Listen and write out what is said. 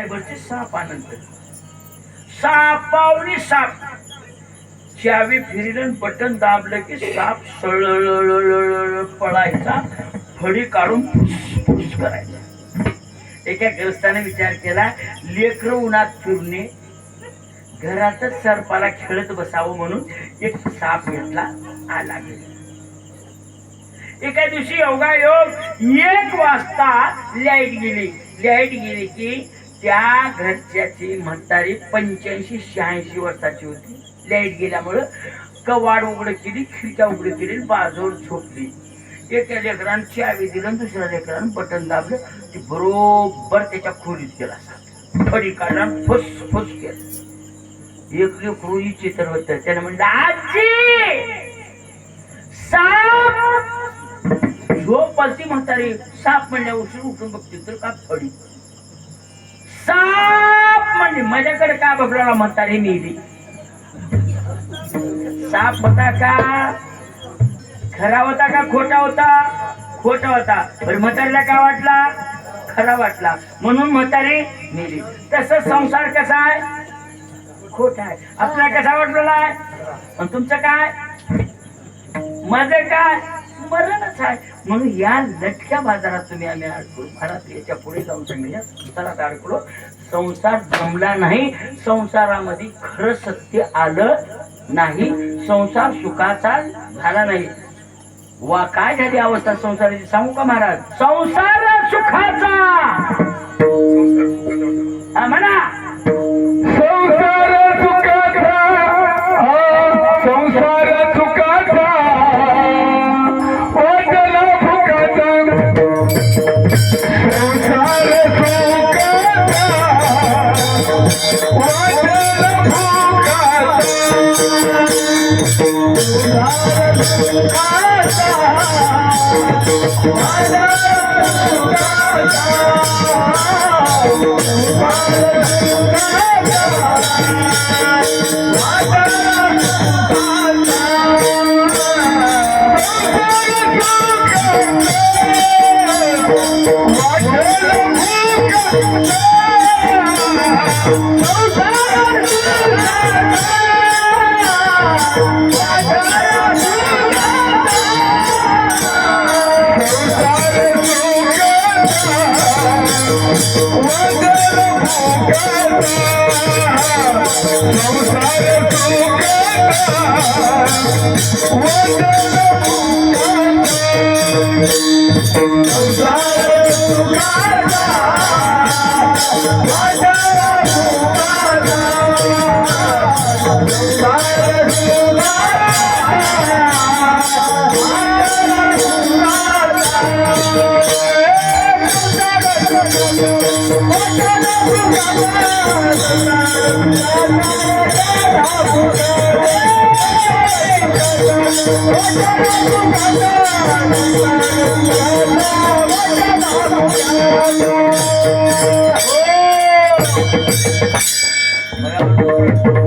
फायबरचे 6 पानांतर. सापावरी साप. चावी फिरलं बटन दाबलं की साप सळ पळायचा, फडी काढून फुसफुस करायचा. एका ग्रस्ताने विचार केला, लेकरं उन्हात फिरणे, घरातच सर्पाला खेळत बसावं म्हणून एक साप घेतला. आला. एका दिवशी योगायोग 1 वाजता लाईट गेली की त्या घरच्याची म्हातारी 85-86 वर्षाची होती. लाईट गेल्यामुळं कवाड उघड केली, खिडक्या उघड केली, बाजूवर झोपली. एका लेकरानं चावी दिलं, दुसऱ्या लेकरानं बटन दाबलं, ती बरोबर त्याच्या खोलीत गेला. फडी काढला, फुस केलं. एक लेकरू चित्र होत. त्याने म्हणलं, आजी साप. झोपलती म्हातारी. साप म्हणल्या उशीर उठून बघते तर का फडी. साप म्हणजे माझ्याकडे का बघला. म्हातारी मेली. साप होता का, खरा होता का खोटा होता. खोटा होता. पण म्हातारीला काय वाटला, खरा वाटला, म्हणून म्हातारी मेली. तसं संसार कसा आहे, खोटा आहे. आपल्याला कसा वाटलेला आहे, आणि तुमचं काय, माझं काय, मरणच आहे. म्हणून या लटक्या बाजारात तुम्ही आम्ही अडकलो. महाराज याच्या पुढे जाऊन सांगितलं, संसारात अडकलो. संसार जमला नाही, संसारामध्ये खरं सत्य आलं नाही, संसार सुखाचा झाला नाही. वा काय झाली अवस्था संसाराची सांगू का महाराज. संसार सुखाचा म्हणा. संसार सुखाचा, संसार सुखाचा, वाटला फुकाचा. संसार सुखाचा, वाटला फुकाचा. संसार सुखाचा, वाटला बघा